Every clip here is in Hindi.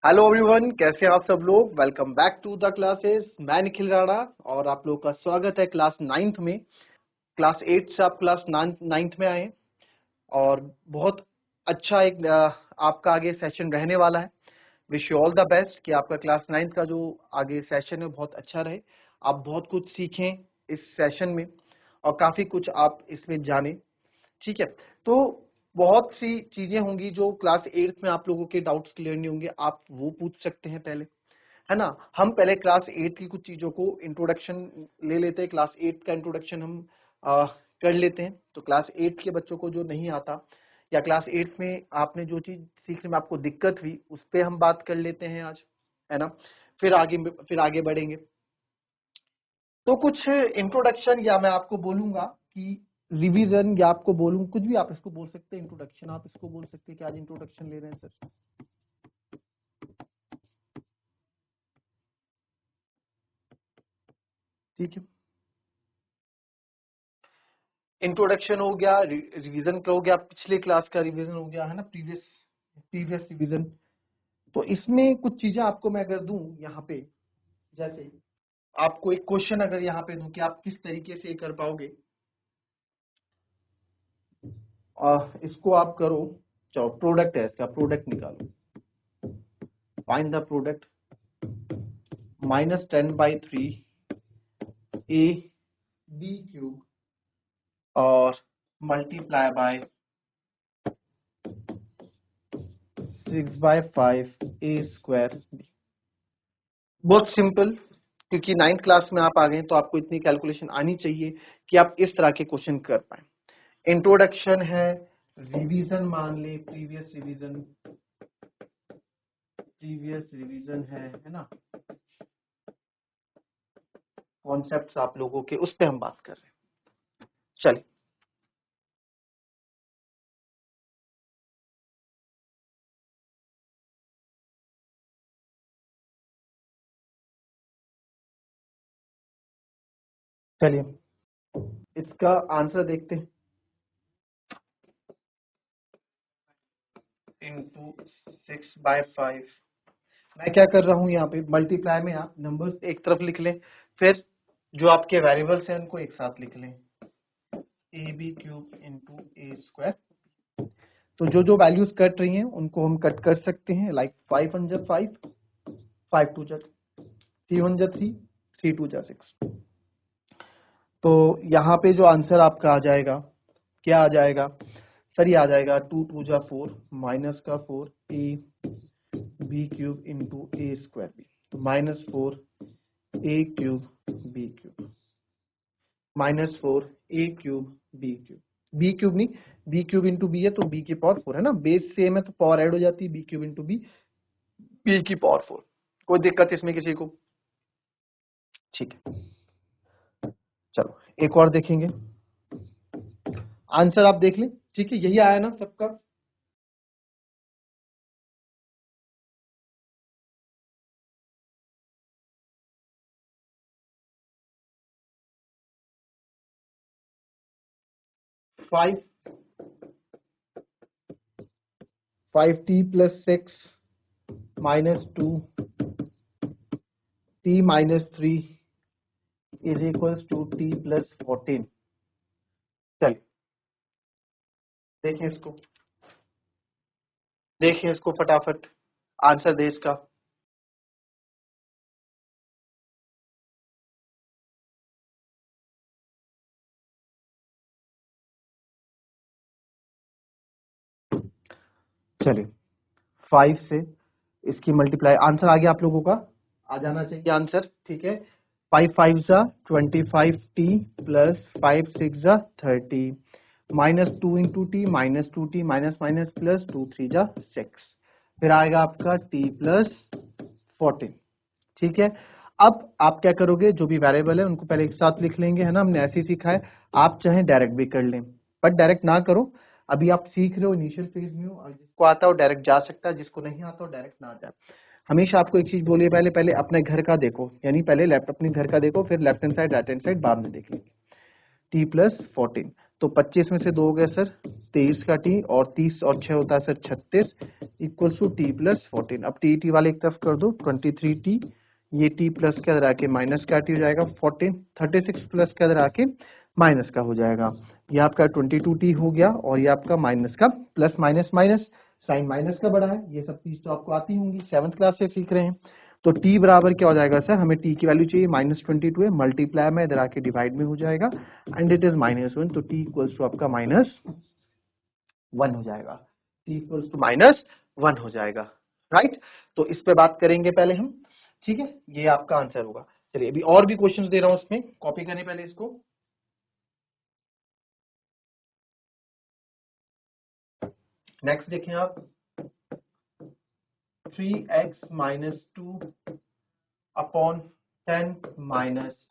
हेलो एवरीवन, कैसे हैं आप सब लोग। Welcome back to the classes. मैं निखिल राणा और आप लोगों का स्वागत है क्लास 9th में। क्लास 8 से आप क्लास 9th में आए हैं और बहुत अच्छा एक आपका आगे सेशन रहने वाला है। Wish you all the best कि आपका क्लास 9th का जो आगे सेशन है बहुत अच्छा रहे। आप बहुत कुछ सीखें इस सेशन में और काफ़ी कुछ आप इसमें जानें। ठीक है, तो बहुत सी चीजें होंगी जो क्लास 8th में आप लोगों के डाउट्स क्लियर नहीं होंगे, आप वो पूछ सकते हैं पहले, है ना। हम पहले क्लास 8 की कुछ चीजों को इंट्रोडक्शन ले लेते हैं। क्लास 8 का इंट्रोडक्शन हम कर लेते हैं। तो क्लास 8 के बच्चों को जो नहीं आता या क्लास 8 में आपने जो चीज सीखने में आपको दिक्कत हुई उस पर हम बात कर लेते हैं आज, है ना। फिर आगे बढ़ेंगे। तो कुछ इंट्रोडक्शन या मैं आपको बोलूंगा कि रिवीजन, या आपको बोलूं कुछ भी आप इसको बोल सकते हैं। इंट्रोडक्शन आप इसको बोल सकते हैं कि आज इंट्रोडक्शन ले रहे हैं सर। ठीक है, इंट्रोडक्शन हो गया, रिवीजन का हो गया, पिछले क्लास का रिवीजन हो गया, है ना, प्रीवियस रिवीजन। तो इसमें कुछ चीजें आपको मैं अगर दूं यहाँ पे, जैसे आपको एक क्वेश्चन अगर यहाँ पे दूं कि आप किस तरीके से ये कर पाओगे, इसको आप करो। चलो, प्रोडक्ट है, इसका प्रोडक्ट निकालो। Find the product -10/3 a B cube और multiply by 6/5 a square b. बहुत सिंपल, क्योंकि 9th क्लास में आप आ गए तो आपको इतनी कैलकुलेशन आनी चाहिए कि आप इस तरह के क्वेश्चन कर पाए। इंट्रोडक्शन है, रिवीजन मान ले, प्रीवियस रिवीजन है ना। कॉन्सेप्ट्स आप लोगों के उस पे हम बात कर रहे हैं। चलिए, चलिए इसका आंसर देखते हैं। इंटू 6/5, मैं क्या कर रहा हूं यहाँ पे, मल्टीप्लाई में आप नंबर्स एक तरफ लिख लें, फिर जो आपके वेरिएबल्स हैं उनको एक साथ लिख लें। A B cube into A square. तो जो जो वैल्यूज कट रही हैं उनको हम कट कर सकते हैं। लाइक 5 1 जा 5, 5 2 जा 3, 1 जा 3, 3 2 जा 6। तो यहाँ पे जो आंसर आपका आ जाएगा, क्या आ जाएगा सर, ये आ जाएगा 2 2 जा 4 माइनस का 4 A B cube into A square B. तो -4 A cube B cube, -4 A cube B cube नहीं, बी क्यूब इंटू बी है तो बी की पावर 4 है ना, बेस सेम है तो पावर ऐड हो जाती है, B cube into B, B की पावर 4। कोई दिक्कत इसमें किसी को? ठीक है, चलो एक और देखेंगे। आंसर आप देख लें, ठीक है, यही आया ना सबका। 5 5t + 6 -2 t - 3 = t + 14। चलिए देखें इसको, देखें इसको फटाफट, आंसर दे इसका। चलिए 5 से इसकी मल्टीप्लाई, आंसर आ गया आप लोगों का, आ जाना चाहिए आंसर। ठीक है, 5 5 जा 25t + 5 6 जा 30, -2 into T -2t minus plus 2 3 जा 6, फिर आएगा आपका t + 14। ठीक है, अब आप क्या करोगे, जो भी वेरिएबल है उनको पहले एक साथ लिख लेंगे, है ना, हमने ऐसे ही सीखा है। आप चाहे डायरेक्ट भी कर लें, बट डायरेक्ट ना करो, अभी आप सीख रहे हो, इनिशियल फेज में हो, और जिसको आता हो डायरेक्ट जा सकता है, जिसको नहीं आता हो डायरेक्ट ना जाए। हमेशा आपको एक चीज बोलिए, पहले पहले अपने घर का देखो, यानी पहले लेफ्ट अपने घर का देखो, फिर left hand side right hand side बाद में देख लेंगे। t + 14, तो 25 में से 2 हो गया सर 23 का टी, और 30 और 6 होता है sir 36 equals to T plus 14। अब टी टी वाले एक तरफ कर दो, 23 टी, ये टी प्लस के अंदर आके माइनस का टी हो जाएगा 14, 36 प्लस के अंदर आके माइनस का हो जाएगा। ये आपका 22 टी हो गया, और ये आपका माइनस का plus minus minus sign minus का बड़ा है। ये सब चीज तो आपको आती होंगी, 7th क्लास से सीख रहे हैं। तो t बराबर क्या हो जाएगा सर, हमें t की वैल्यू चाहिए -22 है, मल्टीप्लाई में इधर आके डिवाइड में हो जाएगा एंड इट इज -1, तो t इक्वल्स टू आपका -1 हो जाएगा, t इक्वल्स टू -1 हो जाएगा, राइट। तो इस पे बात करेंगे पहले हम, ठीक है, ये आपका आंसर होगा। चलिए अभी और भी क्वेश्चंस दे रहा हूं, इसमें कॉपी करने पहले इसको। नेक्स्ट देखें आप, 3x - 2 upon 10 minus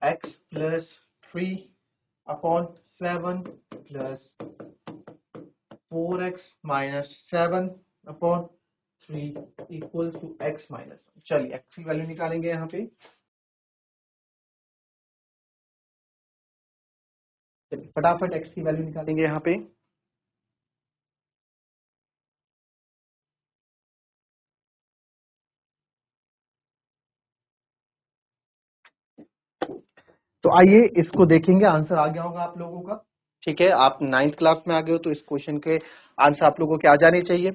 x plus 3 upon 7 plus 4x minus 7 upon 3 equals to x minus. चलिए x की वैल्यू निकालेंगे यहाँ पे। फटाफट x की वैल्यू निकालेंगे यहाँ पे। तो आइए इसको देखेंगे, आंसर आ गया होगा आप लोगों का, ठीक है। आप 9th क्लास में आ गए हो तो इस क्वेश्चन के आंसर आप लोगों के आ जाने चाहिए।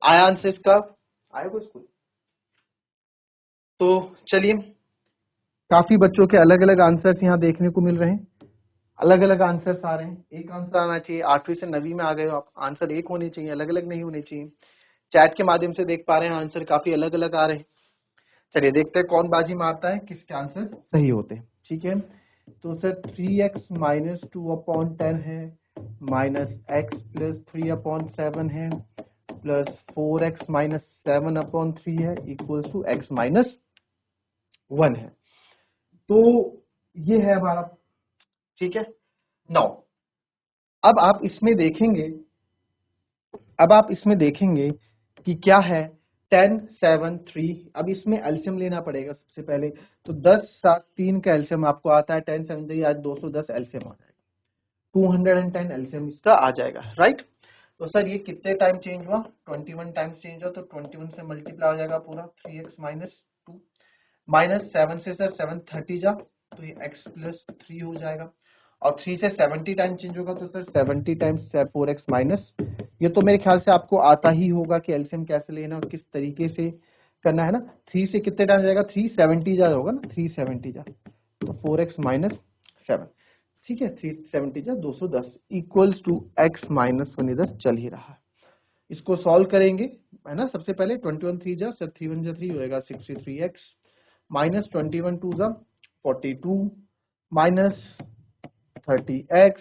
आया आंसर इसका, आया कुछ कुछ? तो चलिए, काफी बच्चों के अलग अलग आंसर्स यहाँ देखने को मिल रहे हैं, अलग अलग आंसर्स आ रहे हैं। एक आंसर आना चाहिए, 8वीं से 9वीं में आ गए हो आप, आंसर एक होने चाहिए, अलग अलग नहीं होने चाहिए। चैट के माध्यम से देख पा रहे हैं आंसर काफी अलग अलग आ रहे हैं। चलिए देखते हैं कौन बाजी मारता है, किसके आंसर सही होते हैं, ठीक है। तो सर 3x - 2 अपॉन 10 है, माइनस x प्लस 3 अपॉन 7 है, प्लस 4x - 7 अपॉन 3 है, इक्वल्स टू x - 1 है। तो ये है हमारा, ठीक है। नाउ अब आप इसमें देखेंगे, अब आप इसमें देखेंगे कि क्या है 10 7 3। अब इसमें एल्सियम लेना पड़ेगा सबसे पहले। तो 10 7 3 का एल्सियम आपको आता है 10 7 3 आज 210 एल्सियम आ जाएगा, 210 एल्सियम इसका आ जाएगा, राइट। तो सर ये कितने टाइम चेंज हुआ, 21 टाइम्स चेंज हुआ, तो 21 से मल्टीप्लाई हो जाएगा पूरा 3x - 2 माइनस 7 से सर 7 30 जा, तो ये x प्लस 3 हो जाएगा, और 3 से 70 टाइम चेंज होगा तो सर 70 टाइम्स 4x माइनस। ये तो मेरे ख्याल से आपको आता ही होगा कि एलसीएम कैसे लेना और किस तरीके से करना है ना। 3 से कितने टाइम जाएगा, 370 जा होगा ना, 370 जा, तो 4x माइनस 7, ठीक है, 370 जा 210 इक्वल्स टू x माइनस 1 इधर चल ही रहा है। इसको सॉल्व करेंगे, है ना। सबसे पहले 21 3 जा सर 3 1 जा 3 होएगा 63x, माइनस 21 2 जा 42, minus 30x,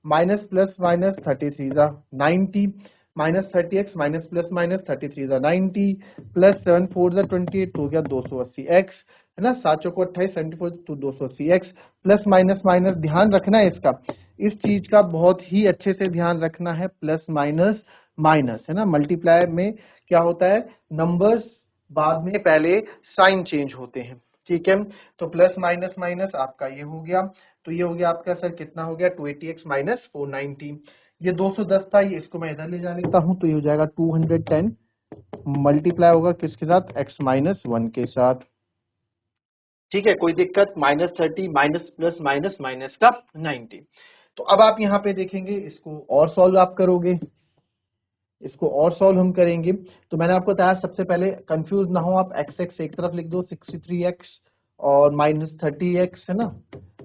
minus plus minus 33 जा 90, minus 30x minus plus minus 33 जा 90, प्लस 7 4 जा 28 तो हो गया 280x, है ना। 7 चौको 28 74 तो 280x, प्लस माइनस माइनस ध्यान रखना है इसका, इस चीज का बहुत ही अच्छे से ध्यान रखना है, प्लस माइनस माइनस, है ना। मल्टीप्लाई में क्या होता है, नंबर्स बाद में पहले साइन चेंज होते हैं, ठीक है। तो प्लस माइनस माइनस आपका ये हो गया, तो ये हो गया आपका सर कितना हो गया 280x माइनस 490, ये 210 था, ये इसको मैं इधर ले जा लेता हूं, तो ये हो जाएगा 210 मल्टीप्लाई होगा किसके साथ, x माइनस 1 के साथ, ठीक है। कोई दिक्कत, -30 माइनस प्लस माइनस माइनस का 90। तो अब आप यहाँ पे देखेंगे, इसको और सॉल्व आप करोगे, इसको और सॉल्व हम करेंगे। तो मैंने आपको बताया सबसे पहले कंफ्यूज ना हो आप, एक्स एक्स एक तरफ लिख दो 63x और -30x, है ना।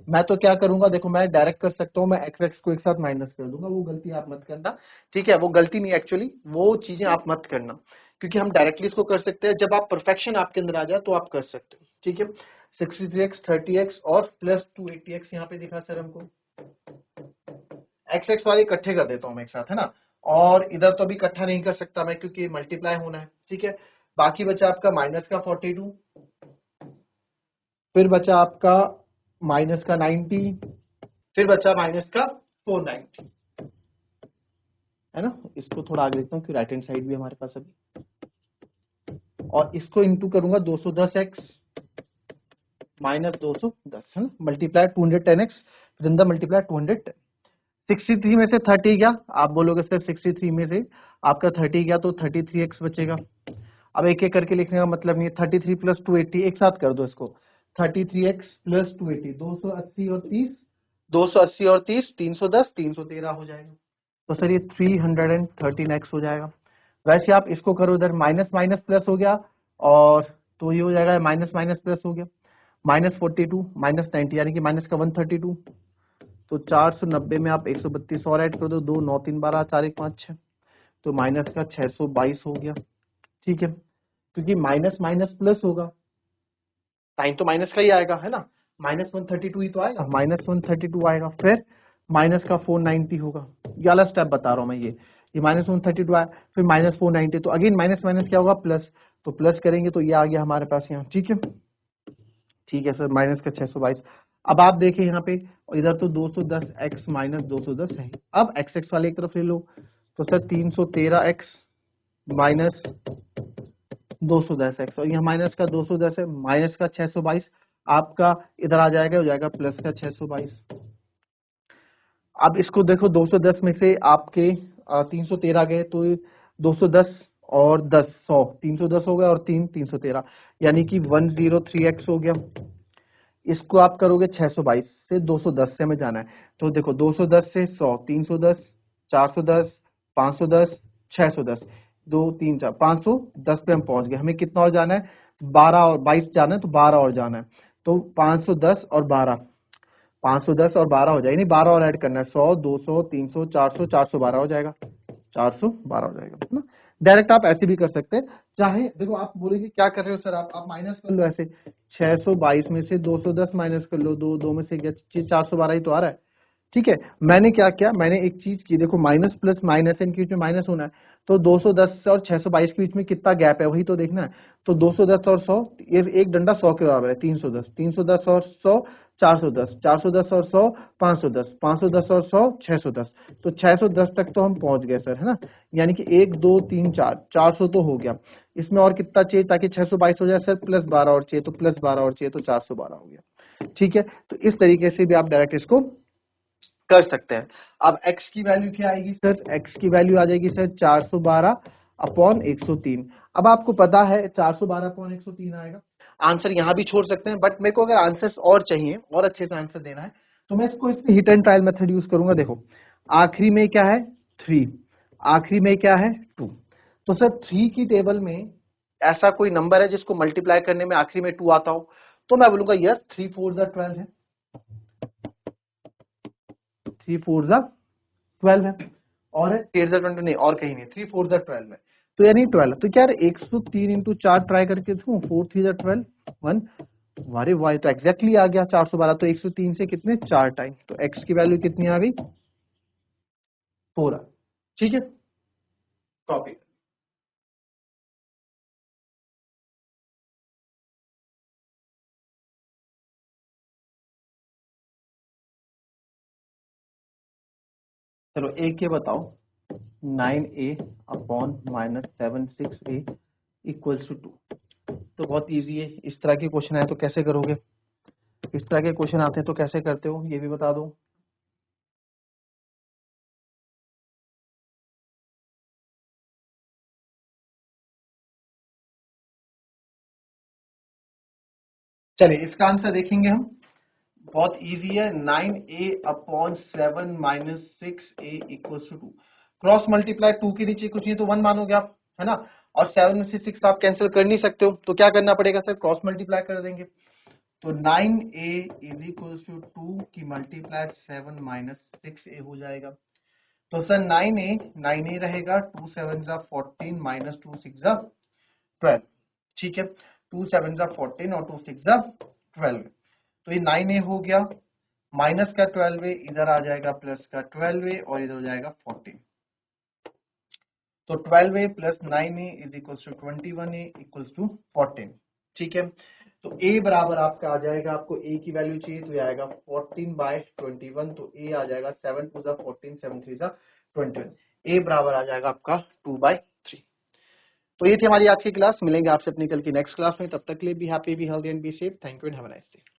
मैं तो क्या करूंगा, देखो मैं डायरेक्ट कर सकता हूँ, मैं एक्स एक्स को एक साथ माइनस कर दूंगा, वो गलती आप मत करना, ठीक है। वो गलती नहीं, एक्चुअली वो चीजें आप मत करना, क्योंकि हम डायरेक्टली इसको कर सकते हैं, जब आप परफेक्शन आपके अंदर आ जाए तो आप कर सकते हो, ठीक है। 63x 30x और प्लस 280x यहाँ पे दिखा सर हमको, एक्स एक्स वाले इकट्ठे कर देता हूँ मैं एक साथ, है ना। और इधर तो अभी इकट्ठा नहीं कर सकता मैं, क्योंकि मल्टीप्लाई होना है, ठीक है। बाकी बचा आपका माइनस का 42, फिर बचा आपका माइनस का 90, फिर बचा माइनस का 490, है ना। इसको थोड़ा आगे देखता हूँ कि राइट हैंड साइड भी हमारे पास अभी, और इसको इंटू करूंगा 210x माइनस 210, है ना, मल्टीप्लाई 210x, मल्टीप्लाई 210, 63 में से 30 गया, आप बोलोगे सर 63 में से आपका 30 गया तो 33x बचेगा। अब एक एक करके लिखने का मतलब नहीं है, 33 प्लस 280 एक साथ कर दो इसको, 33x प्लस 280, 280 और 30, 280 और 30, 310, 313 हो जाएगा। तो सर ये 313x हो जाएगा। वैसे आप इसको करो, इधर माइनस माइनस प्लस हो गया, और तो ये हो जाएगा माइनस माइनस प्लस हो गया, -42 -90 यानी कि माइनस का 132। तो 490 में आप 132 और ऐड कर दो, 2 9 3 12 4 1 5 6, तो माइनस का 622 हो गया। ठीक है, क्योंकि माइनस माइनस प्लस होगा, साइन तो माइनस का ही आएगा, है ना, -132 ही तो आएगा, -132 आएगा, फिर माइनस का 490 होगा। ये वाला स्टेप बता रहा हूं मैं, ये -132 आया, फिर -490, तो अगेन माइनस माइनस क्या होगा, प्लस, तो प्लस करेंगे तो ये आ गया हमारे पास यहाँ। ठीक है, ठीक है सर, माइनस का 622। अब आप देखिए यहाँ पे, इधर तो 210x माइनस 210 है, अब एक्स एक्स वाले एक तरफ ले लो, तो सर 313x माइनस 210x, और यहाँ माइनस का 210 है, माइनस का 622, आपका इधर आ जाएगा, हो जाएगा प्लस का 622। अब इसको देखो, 210 में से आपके 313 गए, तो 210 और 10 100, 310 हो गया, और 3 313, यानी कि 103x हो गया। इसको आप करोगे 622 से 210 से हमें जाना है, तो देखो 210 से 100, 310, 410, 510, 610, 2 3 4 510 पे हम पहुंच गए। हमें कितना और जाना है, 12 और 22 जाना है, तो 12 और जाना है, तो 510 और 12, 510 और 12 हो जाएगा, नहीं 12 और ऐड करना है, 100 200 300 400 412 हो जाएगा, 412 हो जाएगा, है ना। डायरेक्ट आप ऐसे भी कर सकते हैं, चाहे देखो आप बोलेंगे क्या कर रहे हो सर आप माइनस कर लो ऐसे, 622 में से 210 माइनस कर लो, दो दो में से गया 412 ही तो आ रहा है। ठीक है, मैंने क्या किया, मैंने एक चीज की, देखो माइनस प्लस माइनस है, इनके बीच में माइनस होना है, तो 210 और 622 के बीच में कितना गैप है वही तो देखना है, तो 210 और 100, ये एक डंडा 100 के बराबर है, 310, 310 और 100 410, 410 और 100 510, 510 और 100 610, तो 610 तक तो हम पहुंच गए सर, है ना, यानी कि 1 2 3 4 400 तो हो गया, इसमें और कितना चाहिए ताकि 622 हो जाए सर, प्लस 12 और चाहिए, तो प्लस 12 और चाहिए, तो 412 हो गया। ठीक है, तो इस तरीके से भी आप डायरेक्ट इसको कर सकते हैं। अब x की वैल्यू क्या आएगी सर, x की वैल्यू आ जाएगी सर 412 अपॉन 103। अब आपको पता है 412 अपॉन 103 आएगा, आंसर यहां भी छोड़ सकते हैं, बट मेरे को अगर आंसर्स और चाहिए, और अच्छे से आंसर देना है, तो मैं इसको इसमें hit and trial method use करूंगा। देखो आखिरी में क्या है 3, आखिरी में क्या है 2, तो सर 3 की टेबल में ऐसा कोई नंबर है जिसको मल्टीप्लाई करने में आखिरी में 2 आता हो, तो मैं बोलूंगा यस 3 4 12 है, 3 4 12 है, और 8 20 नहीं, और कहीं नहीं, 3 4 12 है, तो यानी 12, तो क्या 103 इंटू 4 ट्राई करके देखूं, 4 3 12 1, अरे वाह तो एग्जैक्टली आ गया 412, तो 103 से कितने 4 टाइम, तो x की वैल्यू कितनी आ गई 4। ठीक है, कॉपी। चलो एक ये बताओ, 9a upon -7 6a equals to 2, तो बहुत इजी है, इस तरह के क्वेश्चन आए तो कैसे करोगे, इस तरह के क्वेश्चन आते हैं तो कैसे करते हो ये भी बता दो। चलिए इसका आंसर देखेंगे हम, बहुत इजी है, 9a upon 7 minus 6a equals to 2, cross multiply 2 के नीचे कुछ नहीं तो 1 मानोगे आप, है ना, और 7 में से 6 आप कैंसिल कर नहीं सकते हो, तो क्या करना पड़ेगा सर, क्रॉस मल्टीप्लाई कर देंगे, तो 9a इज इक्वल्स टू 2 की मल्टीप्लाई 7 माइनस 6a हो जाएगा, तो सर 9a रहेगा, 2 7 जा 14 माइनस 2 6 जा 12, ठीक है, 2 7 जा 14 और 2 6 जा 12, तो ये 9a हो गया, माइनस का 12a इधर आ जाएगा, प्लस का 12a और इधर हो जाएगा 14, तो 12a plus 9a is equals to 21a equals to 14। ठीक है, तो a बराबर आपका आ जाएगा, आपको a की वैल्यू चाहिए तो ये आएगा 14/21, तो a आ जाएगा 7 2 जा 14 7 3 जा 21, a बराबर आ जाएगा आपका 2/3। तो ये थी हमारी आज की क्लास, मिलेंगे आपसे अपनी कल की नेक्स्ट क्लास में, तब तक के लिए be happy be healthy and be safe, thank you and have a nice day.